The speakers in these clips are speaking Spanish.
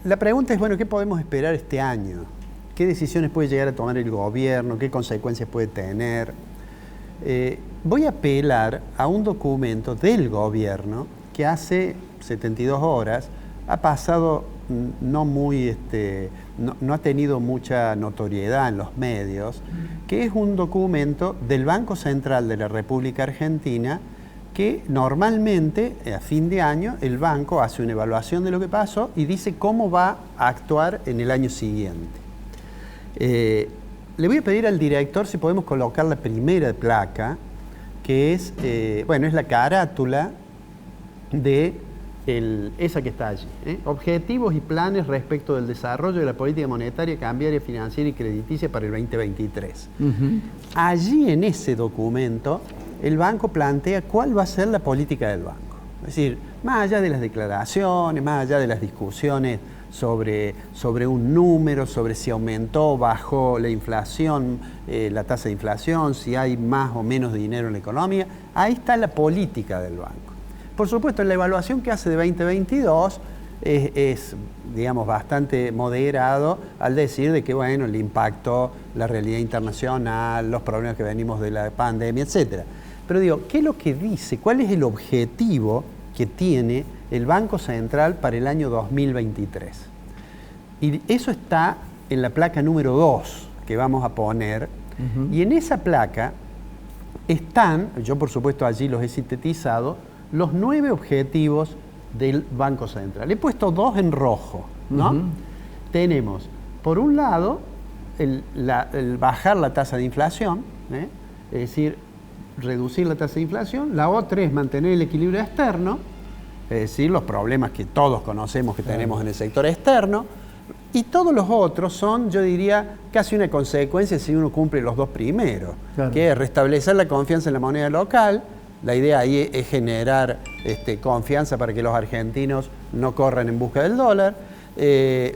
la pregunta es, bueno, ¿qué podemos esperar este año? ¿Qué decisiones puede llegar a tomar el gobierno? ¿Qué consecuencias puede tener? Voy a apelar a un documento del gobierno que hace 72 horas ha pasado no ha tenido mucha notoriedad en los medios, que es un documento del Banco Central de la República Argentina que normalmente a fin de año el banco hace una evaluación de lo que pasó y dice cómo va a actuar en el año siguiente. Le voy a pedir al director si podemos colocar la primera placa, que es, es la carátula de esa que está allí. Objetivos y planes respecto del desarrollo de la política monetaria, cambiaria, financiera y crediticia para el 2023. Allí en ese documento el banco plantea cuál va a ser la política del banco. Es decir, más allá de las declaraciones, más allá de las discusiones sobre un número, sobre si aumentó o bajó la inflación, la tasa de inflación, si hay más o menos dinero en la economía, ahí está la política del banco. Por supuesto, la evaluación que hace de 2022 es digamos, bastante moderado al decir de que, bueno, el impacto, la realidad internacional, los problemas que venimos de la pandemia, etc. Pero digo, ¿qué es lo que dice? ¿Cuál es el objetivo que tiene el Banco Central para el año 2023? Y eso está en la placa número 2 que vamos a poner. Y en esa placa están, yo por supuesto allí los he sintetizado, los 9 objetivos del Banco Central. He puesto 2 en rojo, ¿no? Tenemos, por un lado, el bajar la tasa de inflación, es decir, reducir la tasa de inflación. La otra es mantener el equilibrio externo, es decir, los problemas que todos conocemos que tenemos en el sector externo. Y todos los otros son, yo diría, casi una consecuencia si uno cumple los 2 primeros, que es restablecer la confianza en la moneda local. La idea ahí es generar confianza para que los argentinos no corran en busca del dólar,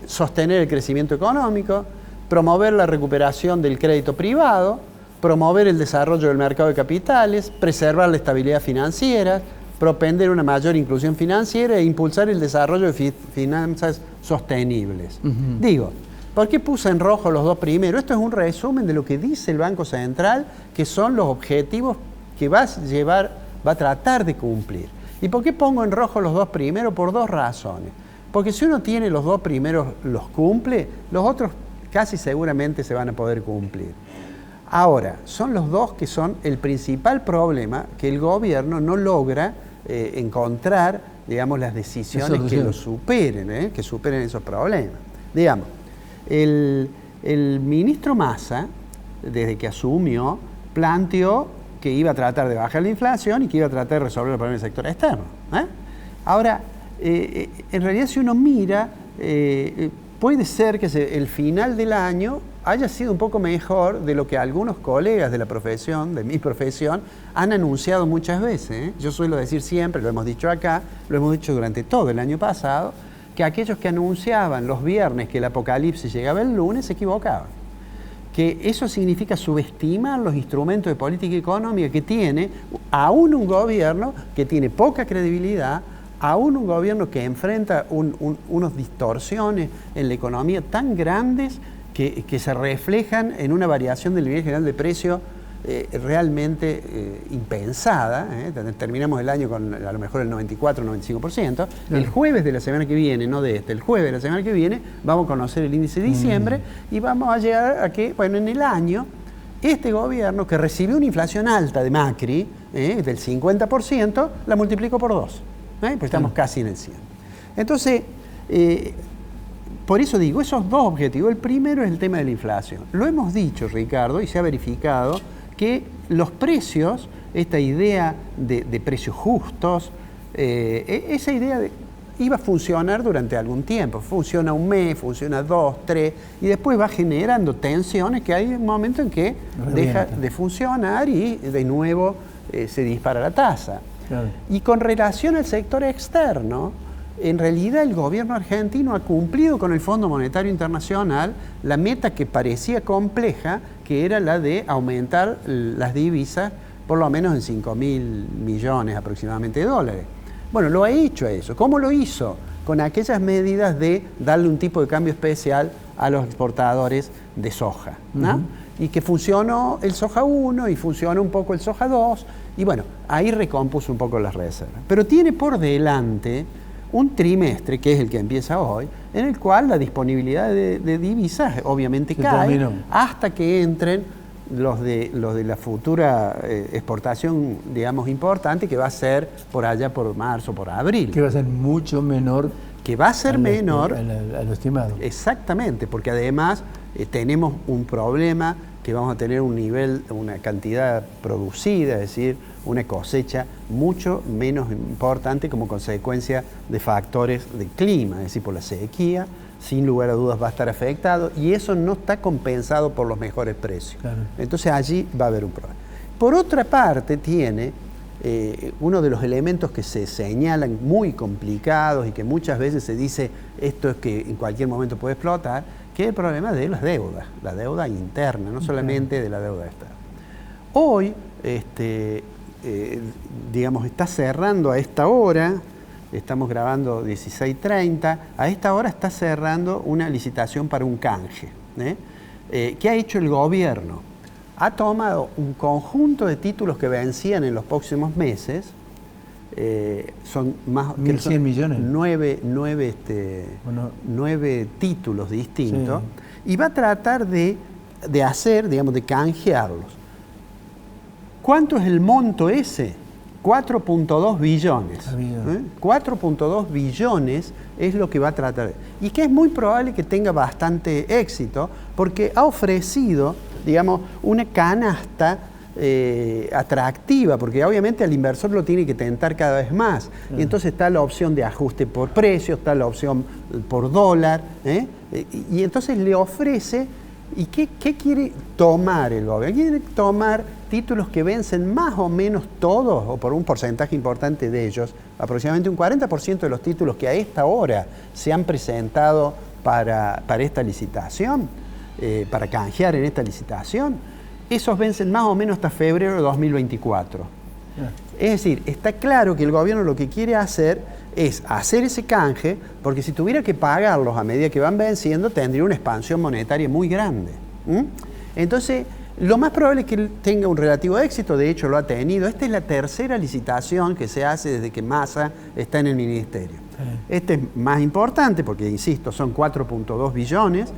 sostener el crecimiento económico, promover la recuperación del crédito privado, promover el desarrollo del mercado de capitales, preservar la estabilidad financiera, propender una mayor inclusión financiera e impulsar el desarrollo de finanzas sostenibles. Digo, ¿por qué puse en rojo los 2 primeros? Esto es un resumen de lo que dice el Banco Central, que son los objetivos que va a tratar de cumplir. ¿Y por qué pongo en rojo los 2 primeros? Por 2 razones. Porque si uno tiene los 2 primeros, los cumple, los otros casi seguramente se van a poder cumplir. Ahora, son los 2 que son el principal problema que el gobierno no logra encontrar, digamos, las decisiones que lo superen, que superen esos problemas. Digamos, el ministro Massa, desde que asumió, planteó que iba a tratar de bajar la inflación y que iba a tratar de resolver el problema del sector externo. Ahora, en realidad si uno mira, puede ser que el final del año haya sido un poco mejor de lo que algunos colegas de la profesión, de mi profesión, han anunciado muchas veces. Yo suelo decir siempre, lo hemos dicho acá, lo hemos dicho durante todo el año pasado, que aquellos que anunciaban los viernes que el apocalipsis llegaba el lunes se equivocaban. Que eso significa subestimar los instrumentos de política económica que tiene aún un gobierno que tiene poca credibilidad, aún un gobierno que enfrenta unas distorsiones en la economía tan grandes que se reflejan en una variación del nivel general de precio realmente impensada. Terminamos el año con a lo mejor el 94-95%. El jueves de la semana que viene, no de el jueves de la semana que viene, vamos a conocer el índice de diciembre y vamos a llegar a que, bueno, en el año, este gobierno que recibió una inflación alta de Macri, del 50%, la multiplicó por 2. Pues estamos casi en el 100. Entonces, por eso digo, esos 2 objetivos. El primero es el tema de la inflación. Lo hemos dicho, Ricardo, y se ha verificado que los precios, esta idea de precios justos, esa idea iba a funcionar durante algún tiempo. Funciona un mes, funciona 2, 3, y después va generando tensiones que hay un momento en que deja de funcionar y de nuevo se dispara la tasa. Y con relación al sector externo, en realidad el gobierno argentino ha cumplido con el Fondo Monetario Internacional la meta que parecía compleja, que era la de aumentar las divisas por lo menos en 5.000 millones aproximadamente de dólares. Bueno, lo ha hecho eso. ¿Cómo lo hizo? con aquellas medidas de darle un tipo de cambio especial a los exportadores de soja, ¿no? Y que funcionó el soja 1 y funcionó un poco el soja 2, y bueno, ahí recompuso un poco las reservas. Pero tiene por delante un trimestre, que es el que empieza hoy, en el cual la disponibilidad de divisas obviamente cae hasta que entren los de la futura exportación, digamos, importante, que va a ser por allá por marzo, por abril. Que va a ser mucho menor. Que va a ser menor. A lo estimado. Exactamente, porque además tenemos un problema que vamos a tener un nivel, una cantidad producida, es decir, una cosecha mucho menos importante como consecuencia de factores de clima, es decir, por la sequía, sin lugar a dudas va a estar afectado, y eso no está compensado por los mejores precios. Claro. Entonces allí va a haber un problema. Por otra parte, tiene uno de los elementos que se señalan muy complicados y que muchas veces se dice esto es que en cualquier momento puede explotar, que es el problema de las deudas, la deuda interna, no solamente de la deuda externa. Hoy, digamos, está cerrando a esta hora, estamos grabando 16:30, a esta hora está cerrando una licitación para un canje. ¿Qué ha hecho el gobierno? Ha tomado un conjunto de títulos que vencían en los próximos meses, son más 1.100 millones. Nueve títulos distintos, sí. Y va a tratar de hacer, digamos, de canjearlos. ¿Cuánto es el monto ese? 4.2 billones. 4.2 billones es lo que va a tratar. Y que es muy probable que tenga bastante éxito, porque ha ofrecido, digamos, una canasta atractiva, porque obviamente al inversor lo tiene que tentar cada vez más. Y entonces está la opción de ajuste por precio, está la opción por dólar, y entonces le ofrece. ¿Y qué quiere tomar el gobierno? Quiere tomar títulos que vencen más o menos todos, o por un porcentaje importante de ellos, aproximadamente un 40% de los títulos que a esta hora se han presentado para esta licitación, para canjear en esta licitación, esos vencen más o menos hasta febrero de 2024. Es decir, está claro que el gobierno lo que quiere hacer es hacer ese canje, porque si tuviera que pagarlos a medida que van venciendo, tendría una expansión monetaria muy grande. Entonces, lo más probable es que él tenga un relativo éxito, de hecho lo ha tenido. Esta es la tercera licitación que se hace desde que Massa está en el ministerio. Este es más importante porque, insisto, son 4.2 billones,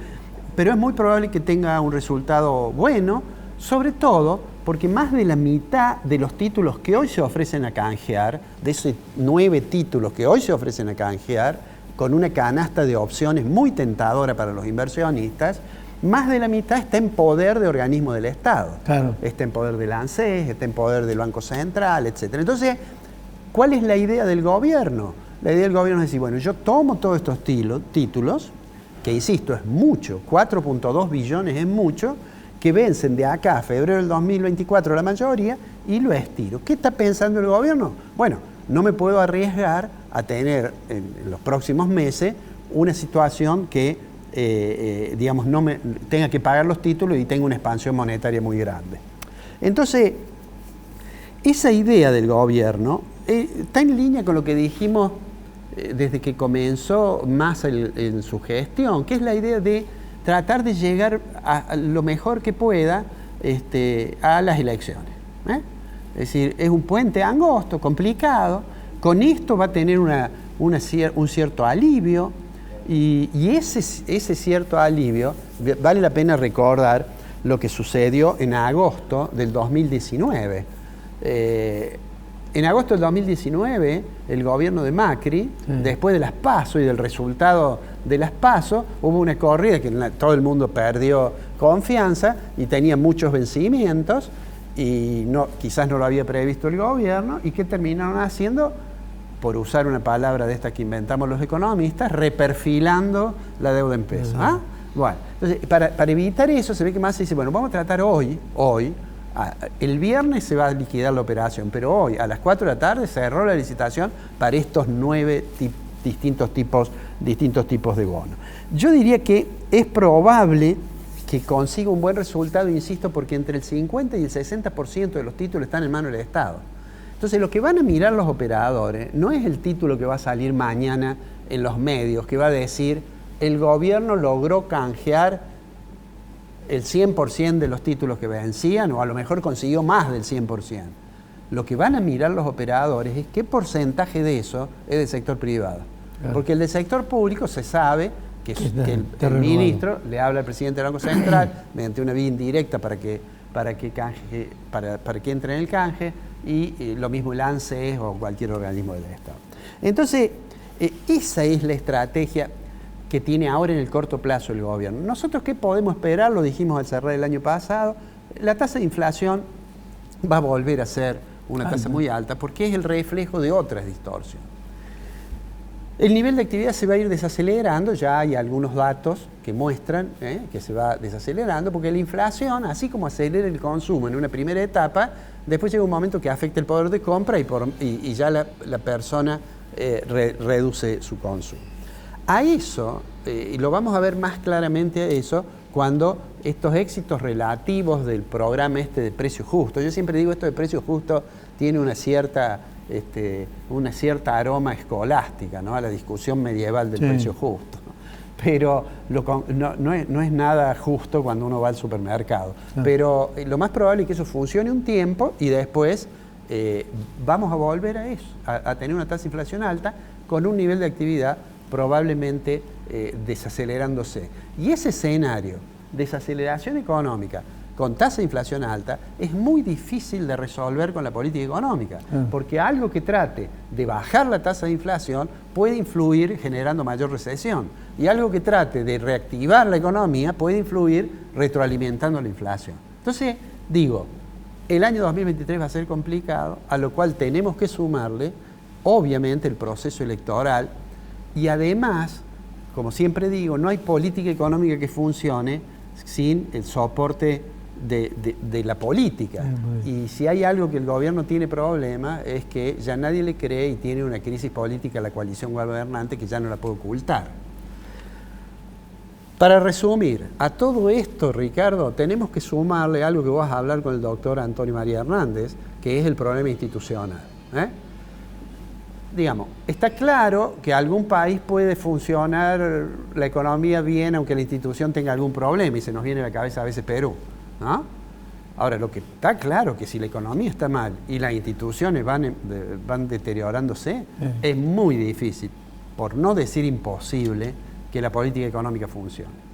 pero es muy probable que tenga un resultado bueno, sobre todo porque más de la mitad de los títulos que hoy se ofrecen a canjear, de esos 9 títulos que hoy se ofrecen a canjear, con una canasta de opciones muy tentadora para los inversionistas, más de la mitad está en poder de organismos del Estado. Claro. Está en poder del ANSES, está en poder del Banco Central, etc. Entonces, ¿cuál es la idea del gobierno? La idea del gobierno es decir, bueno, yo tomo todos estos títulos, que insisto, es mucho, 4.2 billones es mucho, que vencen de acá a febrero del 2024 la mayoría, y lo estiro. ¿Qué está pensando el gobierno? Bueno, no me puedo arriesgar a tener en los próximos meses una situación que, digamos, no me tenga que pagar los títulos y tenga una expansión monetaria muy grande. Entonces, esa idea del gobierno está en línea con lo que dijimos desde que comenzó Massa en su gestión, que es la idea de tratar de llegar a lo mejor que pueda a las elecciones. Es decir, es un puente angosto, complicado. Con esto va a tener un cierto alivio, y ese cierto alivio, vale la pena recordar lo que sucedió en agosto del 2019. En agosto del 2019, el gobierno de Macri, después de las PASO y del resultado de las PASO, hubo una corrida que todo el mundo perdió confianza y tenía muchos vencimientos, y quizás no lo había previsto el gobierno, y ¿qué terminaron haciendo? Por usar una palabra de esta que inventamos los economistas, reperfilando la deuda en pesos. Bueno, entonces, para evitar eso, se ve que Massa dice, bueno, vamos a tratar hoy, el viernes se va a liquidar la operación, pero hoy a las 4 de la tarde se cerró la licitación para estos 9 distintos tipos de bonos. Yo diría que es probable que consiga un buen resultado, insisto, porque entre el 50 y el 60% de los títulos están en manos del Estado. Entonces, lo que van a mirar los operadores no es el título que va a salir mañana en los medios que va a decir el gobierno logró canjear el 100% de los títulos que vencían, o a lo mejor consiguió más del 100%. Lo que van a mirar los operadores es qué porcentaje de eso es del sector privado. Claro. Porque el del sector público se sabe que el ministro le habla al presidente del Banco Central mediante una vía indirecta para que entre en el canje, y lo mismo el ANSES o cualquier organismo del Estado. Entonces, esa es la estrategia que tiene ahora en el corto plazo el gobierno. ¿Nosotros qué podemos esperar? Lo dijimos al cerrar el año pasado. La tasa de inflación va a volver a ser una tasa muy alta porque es el reflejo de otras distorsiones. El nivel de actividad se va a ir desacelerando, ya hay algunos datos que muestran que se va desacelerando, porque la inflación, así como acelera el consumo en una primera etapa, después llega un momento que afecta el poder de compra y ya la persona reduce su consumo. A eso, y lo vamos a ver más claramente a eso, cuando estos éxitos relativos del programa de precio justo, yo siempre digo esto de precio justo tiene una cierta aroma escolástica, ¿no? A la discusión medieval del precio justo, ¿no? Pero no es nada justo cuando uno va al supermercado. Pero lo más probable es que eso funcione un tiempo y después vamos a volver a eso, a tener una tasa de inflación alta con un nivel de actividad probablemente desacelerándose. Y ese escenario, desaceleración económica con tasa de inflación alta, es muy difícil de resolver con la política económica, porque algo que trate de bajar la tasa de inflación puede influir generando mayor recesión, y algo que trate de reactivar la economía puede influir retroalimentando la inflación. Entonces, digo, el año 2023 va a ser complicado, a lo cual tenemos que sumarle, obviamente, el proceso electoral, y además, como siempre digo, no hay política económica que funcione sin el soporte de la política. Y si hay algo que el gobierno tiene problema es que ya nadie le cree y tiene una crisis política a la coalición gobernante que ya no la puede ocultar. Para resumir, a todo esto, Ricardo, tenemos que sumarle algo que vas a hablar con el doctor Antonio María Hernández, que es el problema institucional. Digamos, está claro que algún país puede funcionar la economía bien aunque la institución tenga algún problema, y se nos viene a la cabeza a veces Perú, ¿no? Ahora, lo que está claro es que si la economía está mal y las instituciones van deteriorándose, es muy difícil, por no decir imposible, que la política económica funcione.